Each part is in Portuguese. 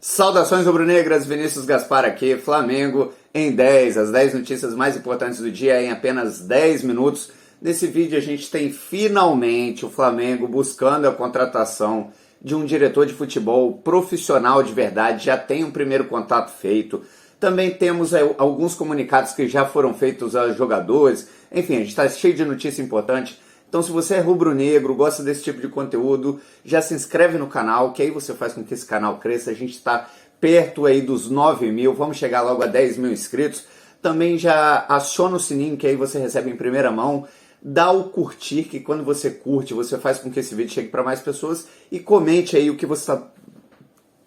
Saudações rubro-negras, Vinícius Gaspar aqui, Flamengo em 10, as 10 notícias mais importantes do dia em apenas 10 minutos. Nesse vídeo a gente tem finalmente o Flamengo buscando a contratação de um diretor de futebol profissional de verdade, já tem um primeiro contato feito. Também temos alguns comunicados que já foram feitos aos jogadores, enfim, a gente está cheio de notícia importante. Então se você é rubro-negro, gosta desse tipo de conteúdo, já se inscreve no canal, que aí você faz com que esse canal cresça. A gente está perto aí dos 9 mil, vamos chegar logo a 10 mil inscritos. Também já aciona o sininho, que aí você recebe em primeira mão. Dá o curtir, que quando você curte, você faz com que esse vídeo chegue para mais pessoas. E comente aí o que você está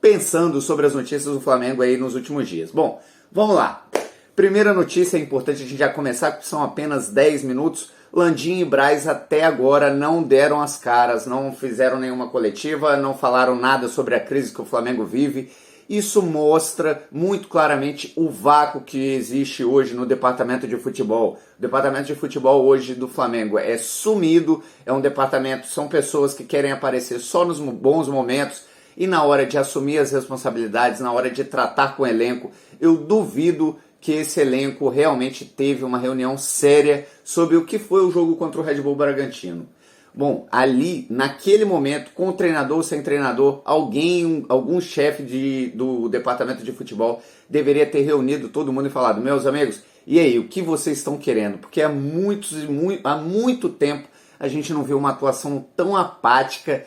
pensando sobre as notícias do Flamengo aí nos últimos dias. Bom, vamos lá. Primeira notícia importante a gente já começar, porque são apenas 10 minutos. Landim e Braz até agora não deram as caras, não fizeram nenhuma coletiva, não falaram nada sobre a crise que o Flamengo vive. Isso mostra muito claramente o vácuo que existe hoje no departamento de futebol. O departamento de futebol hoje do Flamengo é sumido, é um departamento, são pessoas que querem aparecer só nos bons momentos e na hora de assumir as responsabilidades, na hora de tratar com o elenco, eu duvido que esse elenco realmente teve uma reunião séria sobre o que foi o jogo contra o Red Bull Bragantino. Bom, ali, naquele momento, com o treinador ou sem treinador, algum chefe do departamento de futebol deveria ter reunido todo mundo e falado: meus amigos, e aí, o que vocês estão querendo? Porque há muito tempo a gente não viu uma atuação tão apática,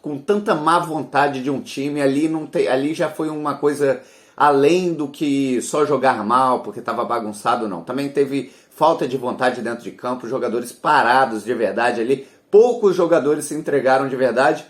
com tanta má vontade de um time. Ali já foi uma coisa além do que só jogar mal porque estava bagunçado, não. Também teve falta de vontade dentro de campo, jogadores parados de verdade ali. Poucos jogadores se entregaram de verdade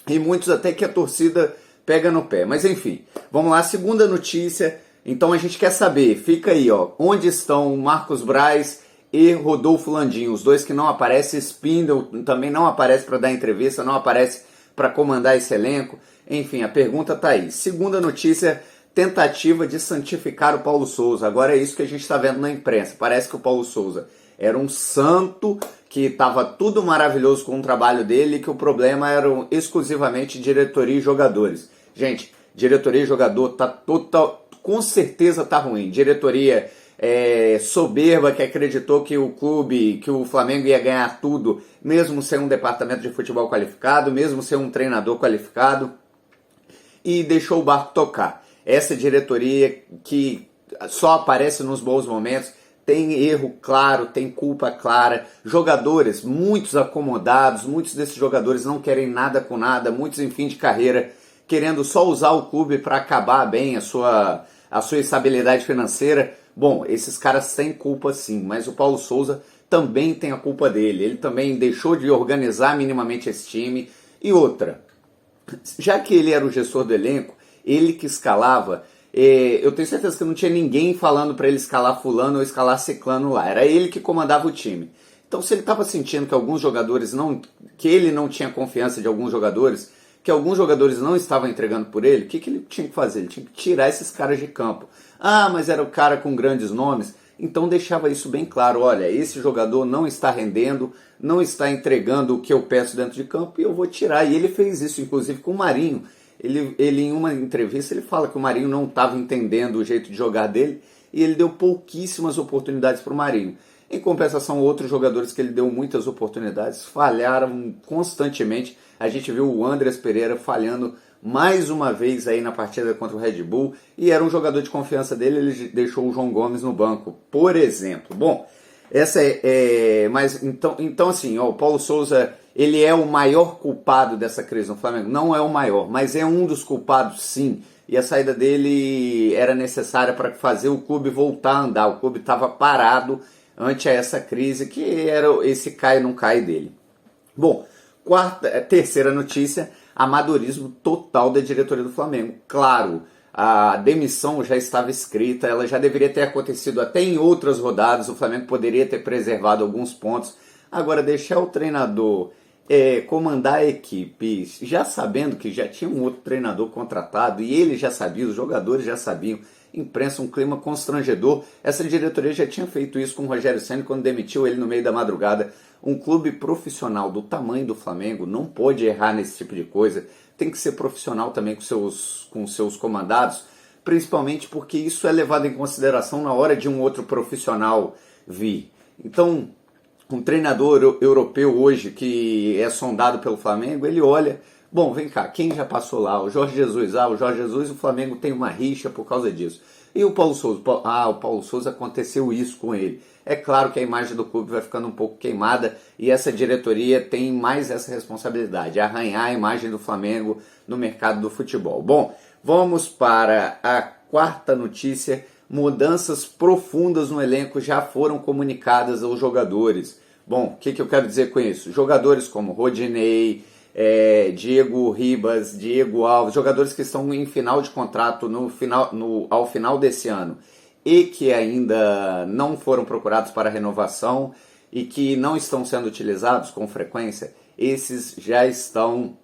e muitos até que a torcida pega no pé. Mas enfim, vamos lá, segunda notícia. Então a gente quer saber, fica aí, ó, onde estão Marcos Braz e Rodolfo Landim, os dois que não aparecem. Spindle também não aparece para dar entrevista, não aparece para comandar esse elenco. Enfim, a pergunta tá aí. Segunda notícia: tentativa de santificar o Paulo Souza. Agora é isso que a gente está vendo na imprensa. Parece que o Paulo Souza era um santo, que estava tudo maravilhoso com o trabalho dele, e que o problema eram exclusivamente diretoria e jogadores. Gente, diretoria e jogador com certeza tá ruim. Diretoria soberba, que acreditou que o Flamengo ia ganhar tudo, mesmo sem um departamento de futebol qualificado, mesmo sem um treinador qualificado, e deixou o barco tocar. Essa diretoria que só aparece nos bons momentos, tem erro claro, tem culpa clara, jogadores, muitos acomodados, muitos desses jogadores não querem nada com nada, muitos em fim de carreira, querendo só usar o clube para acabar bem a sua estabilidade financeira. Bom, esses caras têm culpa sim, mas o Paulo Souza também tem a culpa dele, ele também deixou de organizar minimamente esse time. E outra, já que ele era o gestor do elenco, ele que escalava, eu tenho certeza que não tinha ninguém falando para ele escalar fulano ou escalar ciclano lá, era ele que comandava o time. Então se ele estava sentindo que alguns jogadores que ele não tinha confiança de alguns jogadores, que alguns jogadores não estavam entregando por ele, o que ele tinha que fazer? Ele tinha que tirar esses caras de campo. Ah, mas era o cara com grandes nomes, então deixava isso bem claro: olha, esse jogador não está rendendo, não está entregando o que eu peço dentro de campo e eu vou tirar. E ele fez isso inclusive com o Marinho. Ele em uma entrevista ele fala que o Marinho não estava entendendo o jeito de jogar dele e ele deu pouquíssimas oportunidades para o Marinho. Em compensação, outros jogadores que ele deu muitas oportunidades falharam constantemente. A gente viu o Andreas Pereira falhando mais uma vez aí na partida contra o Red Bull, e era um jogador de confiança dele, ele deixou o João Gomes no banco, por exemplo. Bom, essa mas então assim, ó, o Paulo Souza, ele é o maior culpado dessa crise no Flamengo? Não é o maior, mas é um dos culpados sim. E a saída dele era necessária para fazer o clube voltar a andar. O clube estava parado ante essa crise, que era esse cai não cai dele. Bom, terceira notícia: amadorismo total da diretoria do Flamengo. Claro, a demissão já estava escrita, ela já deveria ter acontecido até em outras rodadas, o Flamengo poderia ter preservado alguns pontos. Agora, deixar o treinador comandar a equipe, já sabendo que já tinha um outro treinador contratado, e ele já sabia, os jogadores já sabiam, imprensa, um clima constrangedor. Essa diretoria já tinha feito isso com o Rogério Ceni quando demitiu ele no meio da madrugada. Um clube profissional do tamanho do Flamengo não pode errar nesse tipo de coisa. tem que ser profissional também com seus comandados, principalmente porque isso é levado em consideração na hora de um outro profissional vir. Então, um treinador europeu hoje que é sondado pelo Flamengo, ele olha, bom, vem cá, quem já passou lá? O Jorge Jesus. O Jorge Jesus, o Flamengo tem uma rixa por causa disso. E o Paulo Souza? O Paulo Souza, aconteceu isso com ele. É claro que a imagem do clube vai ficando um pouco queimada e essa diretoria tem mais essa responsabilidade, arranhar a imagem do Flamengo no mercado do futebol. Bom, vamos para a quarta notícia. Mudanças profundas no elenco já foram comunicadas aos jogadores. Bom, o que eu quero dizer com isso? Jogadores como Rodinei, Diego Ribas, Diego Alves, jogadores que estão em final de contrato ao final desse ano e que ainda não foram procurados para renovação e que não estão sendo utilizados com frequência, esses já estão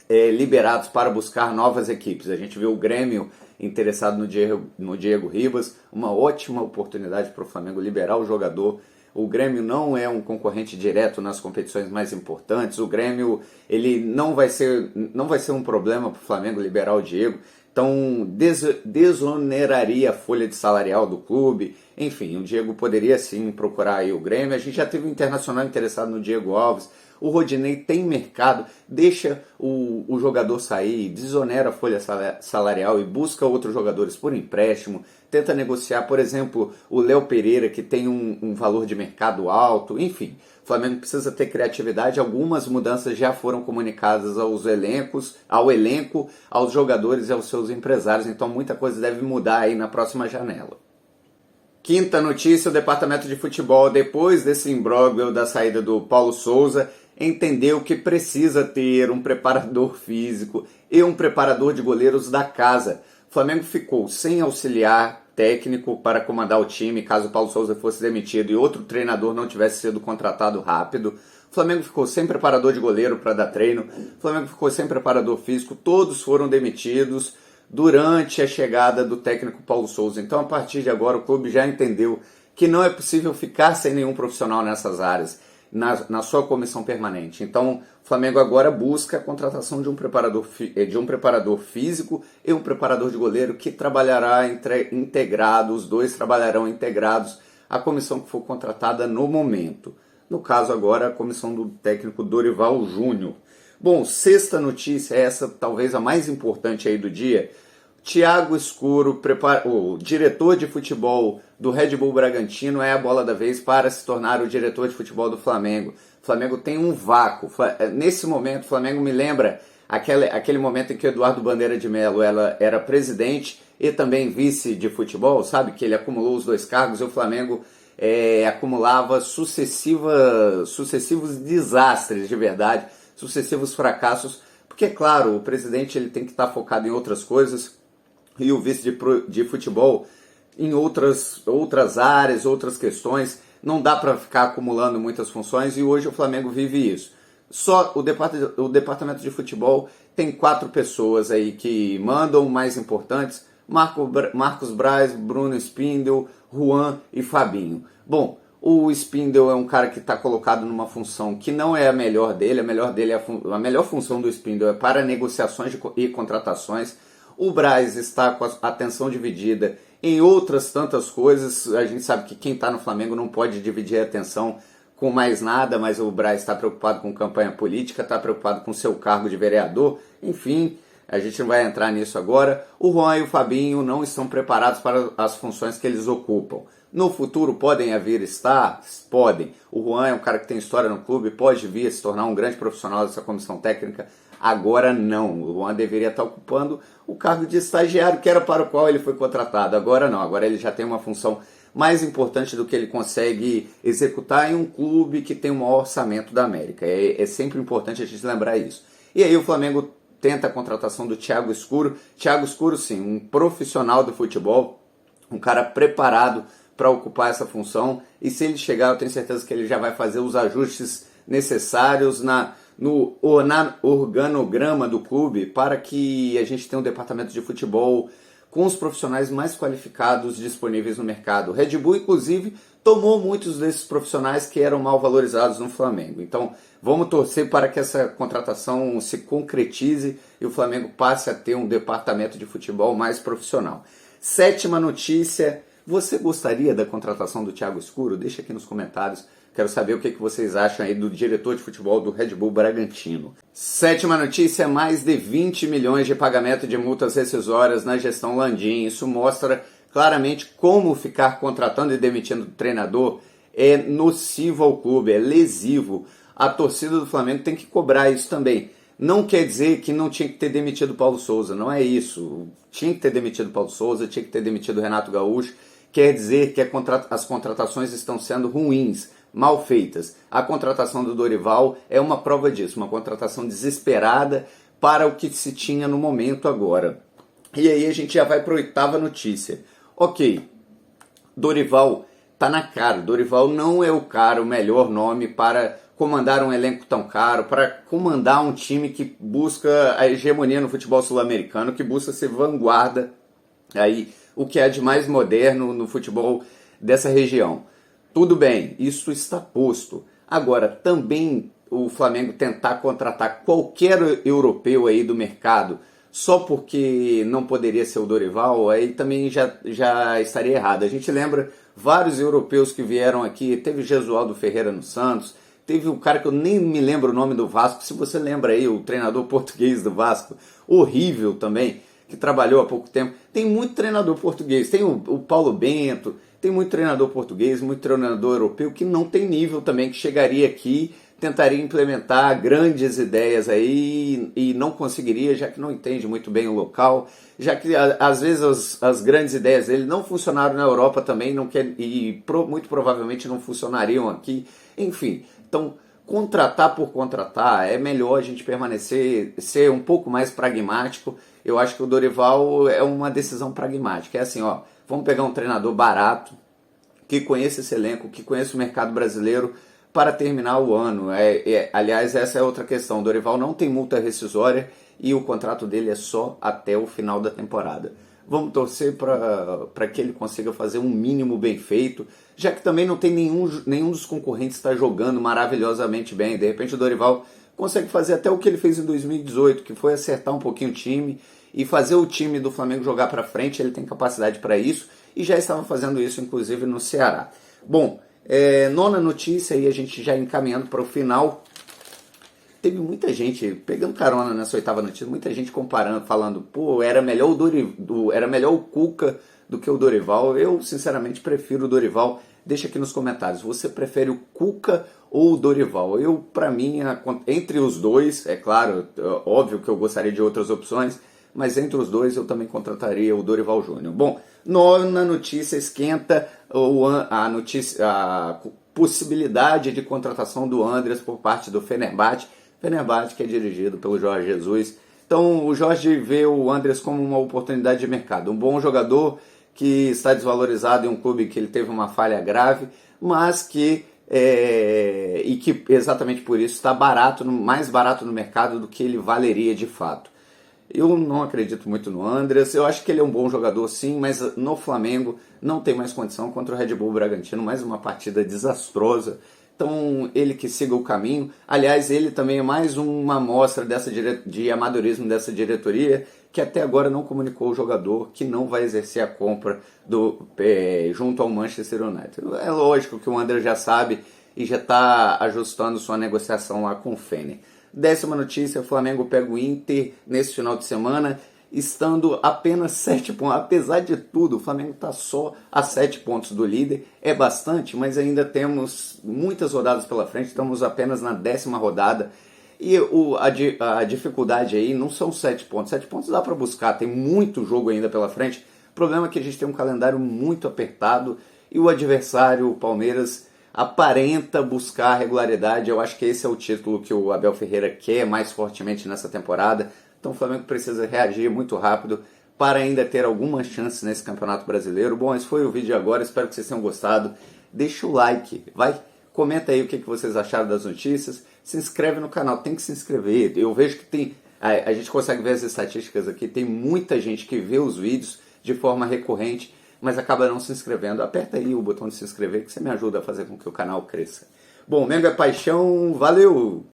liberados para buscar novas equipes. A gente viu o Grêmio interessado no Diego Ribas, uma ótima oportunidade para o Flamengo liberar o jogador. O Grêmio não é um concorrente direto nas competições mais importantes. O Grêmio ele não vai ser um problema para o Flamengo liberar o Diego. Então desoneraria a folha de salarial do clube. Enfim, o Diego poderia sim procurar aí o Grêmio. A gente já teve um Internacional interessado no Diego Alves. O Rodinei tem mercado, deixa o jogador sair, desonera a folha salarial e busca outros jogadores por empréstimo, tenta negociar, por exemplo, o Léo Pereira, que tem um valor de mercado alto, enfim. O Flamengo precisa ter criatividade, algumas mudanças já foram comunicadas ao elenco, aos jogadores e aos seus empresários, então muita coisa deve mudar aí na próxima janela. Quinta notícia, o departamento de futebol, depois desse imbróglio da saída do Paulo Souza, entendeu que precisa ter um preparador físico e um preparador de goleiros da casa. O Flamengo ficou sem auxiliar técnico para comandar o time, caso o Paulo Souza fosse demitido e outro treinador não tivesse sido contratado rápido. O Flamengo ficou sem preparador de goleiro para dar treino. O Flamengo ficou sem preparador físico. Todos foram demitidos durante a chegada do técnico Paulo Souza. Então, a partir de agora, o clube já entendeu que não é possível ficar sem nenhum profissional nessas áreas, na sua comissão permanente. Então, o Flamengo agora busca a contratação de um preparador físico e um preparador de goleiro que trabalhará integrados, os dois trabalharão integrados à comissão que for contratada no momento. No caso agora, a comissão do técnico Dorival Júnior. Bom, sexta notícia, essa talvez a mais importante aí do dia. Thiago Escuro, o diretor de futebol do Red Bull Bragantino, é a bola da vez para se tornar o diretor de futebol do Flamengo. O Flamengo tem um vácuo. Nesse momento, o Flamengo me lembra aquele momento em que o Eduardo Bandeira de Mello era presidente e também vice de futebol, sabe? Que ele acumulou os dois cargos e o Flamengo acumulava sucessivos desastres de verdade, sucessivos fracassos, porque, claro, o presidente ele tem que estar focado em outras coisas e o vice de futebol em outras áreas, outras questões. Não dá para ficar acumulando muitas funções e hoje o Flamengo vive isso. Só o departamento de futebol tem 4 pessoas aí que mandam, mais importantes: Marcos Braz, Bruno Spindel, Juan e Fabinho. Bom, o Spindel é um cara que está colocado numa função que não é a melhor dele. A melhor função do Spindel é para negociações e contratações. O Braz está com a atenção dividida em outras tantas coisas. A gente sabe que quem está no Flamengo não pode dividir a atenção com mais nada, mas o Braz está preocupado com campanha política, está preocupado com seu cargo de vereador. Enfim, a gente não vai entrar nisso agora. O Juan e o Fabinho não estão preparados para as funções que eles ocupam. No futuro podem vir estar? Podem. O Juan é um cara que tem história no clube, pode vir a se tornar um grande profissional dessa comissão técnica. Agora não. O Juan deveria estar ocupando o cargo de estagiário, que era para o qual ele foi contratado. Agora não. Agora ele já tem uma função mais importante do que ele consegue executar em um clube que tem o maior orçamento da América. É sempre importante a gente lembrar isso. E aí o Flamengo tenta a contratação do Thiago Escuro. Thiago Escuro, sim, um profissional do futebol, um cara preparado para ocupar essa função, e se ele chegar, eu tenho certeza que ele já vai fazer os ajustes necessários no organograma do clube para que a gente tenha um departamento de futebol com os profissionais mais qualificados disponíveis no mercado. O Red Bull, inclusive, tomou muitos desses profissionais que eram mal valorizados no Flamengo. Então, vamos torcer para que essa contratação se concretize e o Flamengo passe a ter um departamento de futebol mais profissional. Sétima notícia, você gostaria da contratação do Thiago Escuro? Deixa aqui nos comentários. Quero saber o que vocês acham aí do diretor de futebol do Red Bull Bragantino. Sétima notícia, mais de 20 milhões de pagamento de multas rescisórias na gestão Landim. Isso mostra claramente como ficar contratando e demitindo o treinador é nocivo ao clube, é lesivo. A torcida do Flamengo tem que cobrar isso também. Não quer dizer que não tinha que ter demitido o Paulo Souza, não é isso. Tinha que ter demitido o Paulo Souza, tinha que ter demitido o Renato Gaúcho. Quer dizer que as contratações estão sendo ruins, mal feitas. A contratação do Dorival é uma prova disso, uma contratação desesperada para o que se tinha no momento agora. E aí a gente já vai para a oitava notícia. Ok, Dorival tá na cara. Dorival não é o melhor nome para comandar um elenco tão caro, para comandar um time que busca a hegemonia no futebol sul-americano, que busca ser vanguarda, aí, o que há de mais moderno no futebol dessa região. Tudo bem, isso está posto. Agora, também o Flamengo tentar contratar qualquer europeu aí do mercado só porque não poderia ser o Dorival, aí também já estaria errado. A gente lembra vários europeus que vieram aqui, teve Jesualdo Ferreira no Santos, teve um cara que eu nem me lembro o nome do Vasco, se você lembra aí, o treinador português do Vasco, horrível também, que trabalhou há pouco tempo. Tem muito treinador português, tem o Paulo Bento, tem muito treinador português, muito treinador europeu que não tem nível também, que chegaria aqui, tentaria implementar grandes ideias aí e não conseguiria, já que não entende muito bem o local, já que às vezes as grandes ideias dele não funcionaram na Europa também muito provavelmente não funcionariam aqui. Enfim, então contratar por contratar é melhor a gente permanecer, ser um pouco mais pragmático. Eu acho que o Dorival é uma decisão pragmática. É assim, ó, vamos pegar um treinador barato, que conheça esse elenco, que conheça o mercado brasileiro para terminar o ano. Aliás, essa é outra questão. O Dorival não tem multa rescisória e o contrato dele é só até o final da temporada. Vamos torcer para que ele consiga fazer um mínimo bem feito, já que também não tem nenhum dos concorrentes está jogando maravilhosamente bem. De repente o Dorival consegue fazer até o que ele fez em 2018, que foi acertar um pouquinho o time e fazer o time do Flamengo jogar para frente. Ele tem capacidade para isso e já estava fazendo isso, inclusive, no Ceará. Bom, nona notícia, e a gente já encaminhando para o final. Teve muita gente, pegando carona nessa oitava notícia, muita gente comparando, falando, pô, era melhor o Cuca do que o Dorival. Eu, sinceramente, prefiro o Dorival. Deixa aqui nos comentários, você prefere o Cuca ou o Dorival? Eu, para mim, entre os dois, é claro, óbvio que eu gostaria de outras opções, mas entre os dois eu também contrataria o Dorival Júnior. Bom, nona notícia, esquenta a possibilidade de contratação do Andreas por parte do Fenerbahçe, que é dirigido pelo Jorge Jesus. Então o Jorge vê o Andreas como uma oportunidade de mercado, um bom jogador que está desvalorizado em um clube que ele teve uma falha grave, mas que exatamente por isso está mais barato no mercado do que ele valeria de fato. Eu não acredito muito no Andreas, eu acho que ele é um bom jogador sim, mas no Flamengo não tem mais condição contra o Red Bull Bragantino, mais uma partida desastrosa. Então ele que siga o caminho. Aliás, ele também é mais uma amostra de amadorismo dessa diretoria, que até agora não comunicou o jogador que não vai exercer a compra junto ao Manchester United. É lógico que o André já sabe e já está ajustando sua negociação lá com o Fener. Décima notícia, o Flamengo pega o Inter nesse final de semana, estando apenas 7 pontos. Apesar de tudo, o Flamengo está só a 7 pontos do líder. É bastante, mas ainda temos muitas rodadas pela frente. Estamos apenas na 10ª rodada. E a dificuldade aí não são 7 pontos. 7 pontos dá para buscar, tem muito jogo ainda pela frente. O problema é que a gente tem um calendário muito apertado e o adversário, o Palmeiras, aparenta buscar regularidade. Eu acho que esse é o título que o Abel Ferreira quer mais fortemente nessa temporada. Então o Flamengo precisa reagir muito rápido para ainda ter algumas chances nesse Campeonato Brasileiro. Bom, esse foi o vídeo de agora, espero que vocês tenham gostado. Deixa o like, comenta aí o que vocês acharam das notícias. Se inscreve no canal, tem que se inscrever. Eu vejo que a gente consegue ver as estatísticas aqui, tem muita gente que vê os vídeos, de forma recorrente, mas acaba não se inscrevendo. Aperta aí o botão de se inscrever que você me ajuda a fazer com que o canal cresça. Bom, Mengo é paixão, valeu!